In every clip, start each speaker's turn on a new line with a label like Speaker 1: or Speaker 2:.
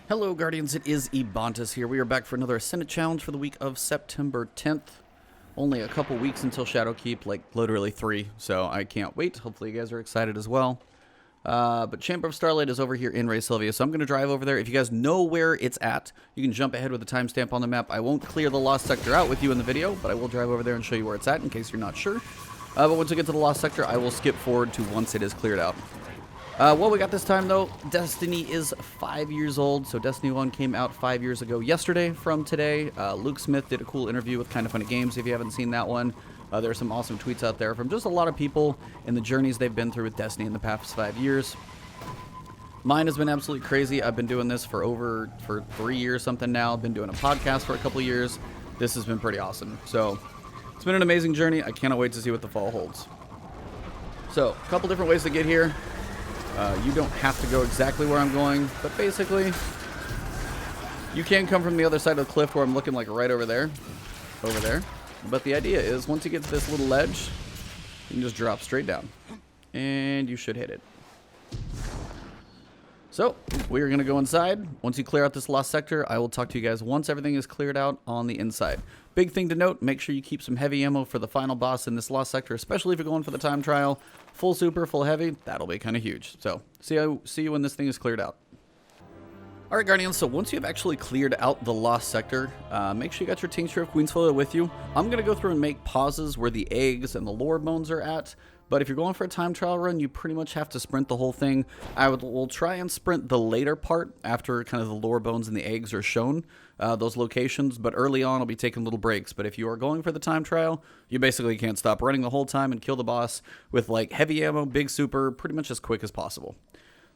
Speaker 1: Hello Guardians, it is Ebontis here. We are back for another Ascendant challenge for the week of September 10th. Only a couple weeks until Shadowkeep, like literally 3, so I can't wait. Hopefully you guys are excited as well. But Chamber of Starlight is over here in Ray Sylvia, so I'm going to drive over there. If you guys know where it's at, you can jump ahead with the timestamp on the map. I won't clear the Lost Sector out with you in the video, but I will drive over there and show you where it's at in case you're not sure. But once we get to the Lost Sector, I will skip forward to once it is cleared out. What we got this time, though, Destiny is 5 years old, so Destiny 1 came out 5 years ago yesterday from today. Luke Smith did a cool interview with Kinda Funny Games, if you haven't seen that one. There are some awesome tweets out there from just a lot of people and the journeys they've been through with Destiny in the past 5 years. Mine has been absolutely crazy. I've been doing this for 3 years something now. I've been doing a podcast for a couple of years. This has been pretty awesome. So, it's been an amazing journey. I cannot wait to see what the fall holds. So, a couple different ways to get here. You don't have to go exactly where I'm going, but basically, you can come from the other side of the cliff where I'm looking like right over there. But the idea is, once you get to this little ledge, you can just drop straight down. And you should hit it. So, we are going to go inside. Once you clear out this Lost Sector, I will talk to you guys once everything is cleared out on the inside. Big thing to note, make sure you keep some heavy ammo for the final boss in this Lost Sector, especially if you're going for the time trial. Full super, full heavy, that'll be kind of huge. So, see you when this thing is cleared out. Alright Guardians, so once you've actually cleared out the Lost Sector, make sure you got your Tincture of Queen's Folio with you. I'm going to go through and make pauses where the eggs and the lore bones are at. But if you're going for a time trial run, you pretty much have to sprint the whole thing. We'll try and sprint the later part after kind of the lore bones and the eggs are shown, those locations. But early on, I'll be taking little breaks. But if you are going for the time trial, you basically can't stop running the whole time and kill the boss with like heavy ammo, big super, pretty much as quick as possible.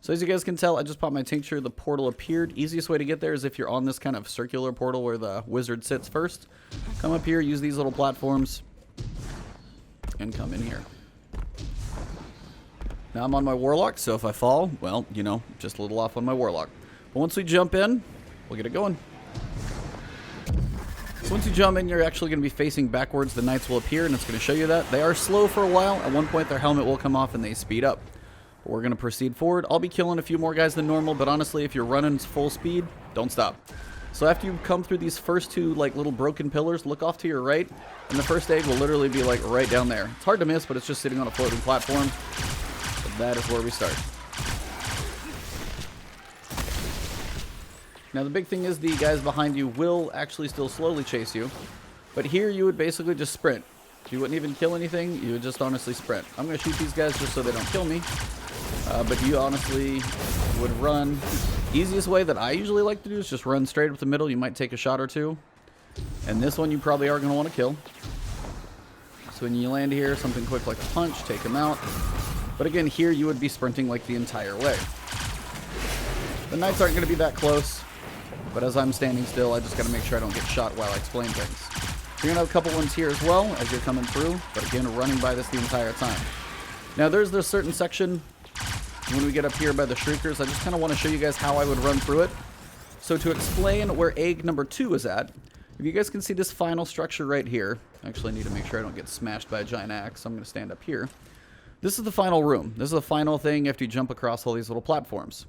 Speaker 1: So as you guys can tell, I just popped my tincture. The portal appeared. Easiest way to get there is if you're on this kind of circular portal where the wizard sits first. Come up here, use these little platforms, and come in here. Now I'm on my Warlock, so if I fall, well, you know, just a little off on my Warlock. But once we jump in, we'll get it going. So once you jump in, you're actually going to be facing backwards. The knights will appear, and it's going to show you that. They are slow for a while. At one point, their helmet will come off, and they speed up. But we're going to proceed forward. I'll be killing a few more guys than normal, but honestly, if you're running full speed, don't stop. So after you come through these first two, like, little broken pillars, look off to your right, and the first egg will literally be, like, right down there. It's hard to miss, but it's just sitting on a floating platform. That is where we start. Now the big thing is the guys behind you will actually still slowly chase you. But here you would basically just sprint. You wouldn't even kill anything, you would just honestly sprint. I'm going to shoot these guys just so they don't kill me. But you honestly would run. Easiest way that I usually like to do is just run straight up the middle. You might take a shot or two. And this one you probably are going to want to kill. So when you land here, something quick like a punch, take him out. But again, here you would be sprinting like the entire way. The knights aren't going to be that close, but as I'm standing still, I just got to make sure I don't get shot while I explain things. You're going to have a couple ones here as well as you're coming through, but again, running by this the entire time. Now, there's this certain section when we get up here by the Shriekers. I just kind of want to show you guys how I would run through it. So to explain where egg number 2 is at, if you guys can see this final structure right here, I actually need to make sure I don't get smashed by a giant axe, so I'm going to stand up here. This is the final room. This is the final thing after you jump across all these little platforms.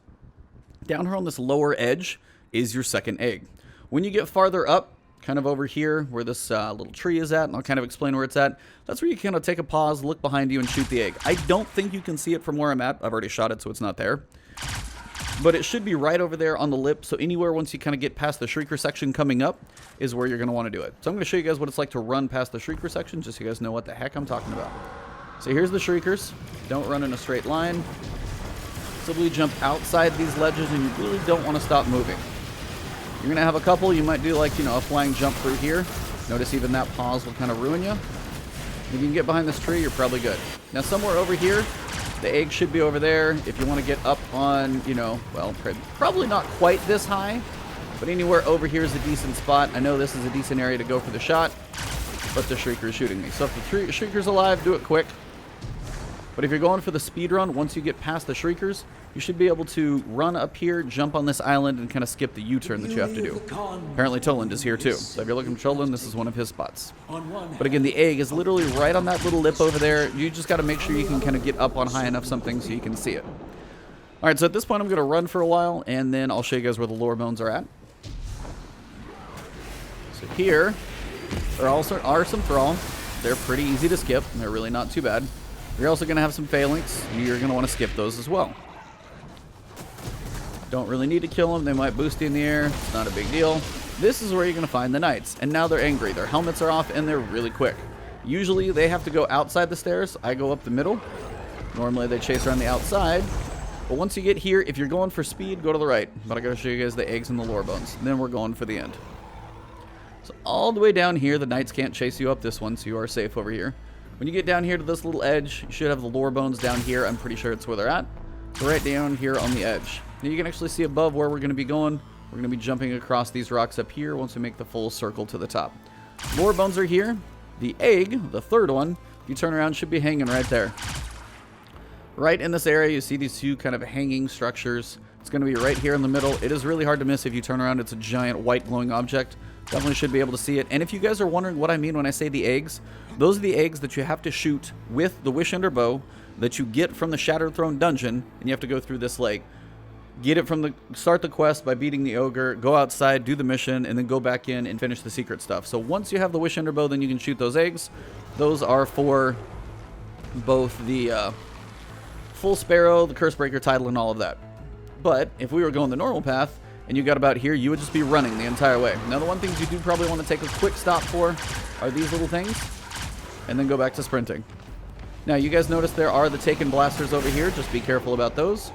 Speaker 1: Down here on this lower edge is your second egg. When you get farther up, kind of over here where this little tree is at, and I'll kind of explain where it's at, that's where you kind of take a pause, look behind you, and shoot the egg. I don't think you can see it from where I'm at. I've already shot it, so it's not there. But it should be right over there on the lip, so anywhere once you kind of get past the Shrieker section coming up is where you're going to want to do it. So I'm going to show you guys what it's like to run past the Shrieker section, just so you guys know what the heck I'm talking about. So here's the Shriekers. Don't run in a straight line. Simply jump outside these ledges, and you really don't want to stop moving. You're going to have a couple. You might do like, you know, a flying jump through here. Notice even that pause will kind of ruin you. If you can get behind this tree, you're probably good. Now somewhere over here, the egg should be over there. If you want to get up on, you know, well, probably not quite this high, but anywhere over here is a decent spot. I know this is a decent area to go for the shot, but the Shrieker is shooting me. So if the Shrieker's alive, do it quick. But if you're going for the speed run, once you get past the Shriekers, you should be able to run up here, jump on this island, and kind of skip the U-turn that you have to do. Apparently Toland is here too. So if you're looking for Toland, this is one of his spots. But again, the egg is literally right on that little lip over there. You just got to make sure you can kind of get up on high enough something so you can see it. Alright, so at this point I'm going to run for a while, and then I'll show you guys where the lore bones are at. So here, there also are some thrall. They're pretty easy to skip. They're really not too bad. You're also going to have some phalanx. You're going to want to skip those as well. Don't really need to kill them. They might boost you in the air. It's not a big deal. This is where you're going to find the knights. And now they're angry. Their helmets are off, and they're really quick. Usually, they have to go outside the stairs. I go up the middle. Normally, they chase around the outside. But once you get here, if you're going for speed, go to the right. But I got to show you guys the eggs and the lore bones. And then we're going for the end. So all the way down here, the knights can't chase you up this one, so you are safe over here. When you get down here to this little edge, you should have the lore bones down here. I'm pretty sure it's where they're at. So right down here on the edge. Now you can actually see above where we're going to be going. We're going to be jumping across these rocks up here once we make the full circle to the top. Lore bones are here. The egg, the third one, if you turn around, should be hanging right there. Right in this area, you see these two kind of hanging structures. It's going to be right here in the middle. It is really hard to miss if you turn around. It's a giant white glowing object. Definitely should be able to see it. And if you guys are wondering what I mean when I say the eggs, those are the eggs that you have to shoot with the Wish Ender bow that you get from the Shattered Throne dungeon. And you have to go through this lake. Get it from the start the quest by beating the ogre, go outside, do the mission, and then go back in and finish the secret stuff. So once you have the Wish Ender bow, then you can shoot those eggs. Those are for both the Full Sparrow, the Cursebreaker title, and all of that. But if we were going the normal path, and you got about here, you would just be running the entire way. Now, the one things you do probably want to take a quick stop for are these little things, and then go back to sprinting. Now, you guys notice there are the Taken Blasters over here. Just be careful about those.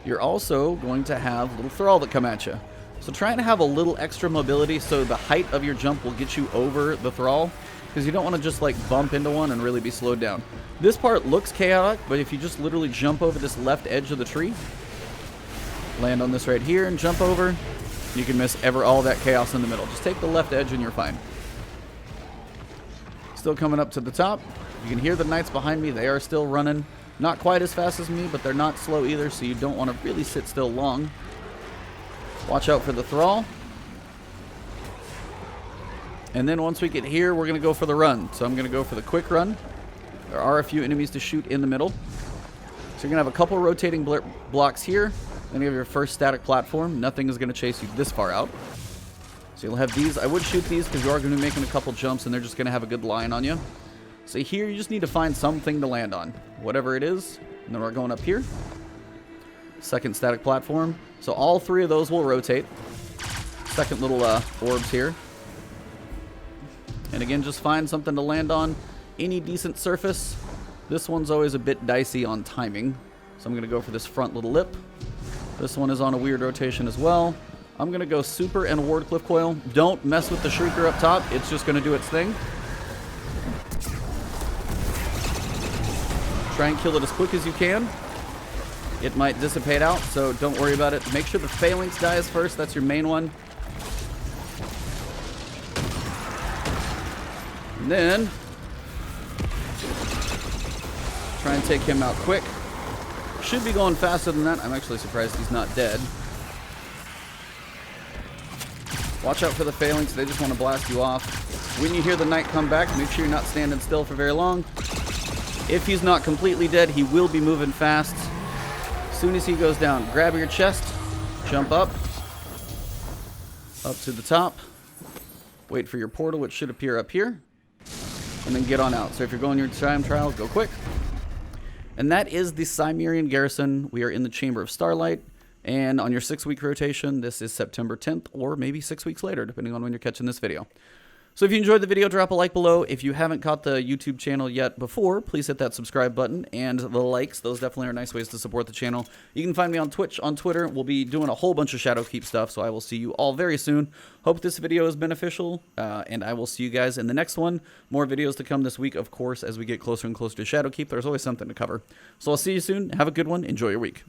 Speaker 1: You're also going to have little thrall that come at you. So try and have a little extra mobility so the height of your jump will get you over the thrall, because you don't want to just like bump into one and really be slowed down. This part looks chaotic, but if you just literally jump over this left edge of the tree, land on this right here and jump over, you can miss all that chaos in the middle. Just take the left edge and you're fine. Still coming up to the top. You can hear the knights behind me. They are still running. Not quite as fast as me, but they're not slow either, so you don't want to really sit still long. Watch out for the thrall. And then once we get here, we're going to go for the run. So I'm going to go for the quick run. There are a few enemies to shoot in the middle. So you're going to have a couple rotating blocks here. Then you have your first static platform. Nothing is going to chase you this far out. So you'll have these. I would shoot these because you are going to be making a couple jumps and they're just going to have a good line on you. So here you just need to find something to land on. Whatever it is. And then we're going up here. Second static platform. So all three of those will rotate. Second little orbs here. And again, just find something to land on. Any decent surface. This one's always a bit dicey on timing. So I'm going to go for this front little lip. This one is on a weird rotation as well. I'm going to go super and Wardcliff Coil. Don't mess with the Shrieker up top. It's just going to do its thing. Try and kill it as quick as you can. It might dissipate out, so don't worry about it. Make sure the Phalanx dies first. That's your main one. And then try and take him out quick. Should be going faster than that. I'm actually surprised he's not dead. Watch out for the Phalanx. They just want to blast you off. When you hear the knight come back, make sure you're not standing still for very long. If he's not completely dead, he will be moving fast. As soon as he goes down, grab your chest, jump up to the top, wait for your portal, which should appear up here, and then get on out. So if you're going your time trials, go quick. And that is the Cimmerian Garrison. We are in the Chamber of Starlight. And on your 6-week rotation, this is September 10th, or maybe 6 weeks later, depending on when you're catching this video. So if you enjoyed the video, drop a like below. If you haven't caught the YouTube channel yet before, please hit that subscribe button and the likes. Those definitely are nice ways to support the channel. You can find me on Twitch, on Twitter. We'll be doing a whole bunch of Shadowkeep stuff, so I will see you all very soon. Hope this video is beneficial, and I will see you guys in the next one. More videos to come this week, of course, as we get closer and closer to Shadowkeep. There's always something to cover. So I'll see you soon. Have a good one. Enjoy your week.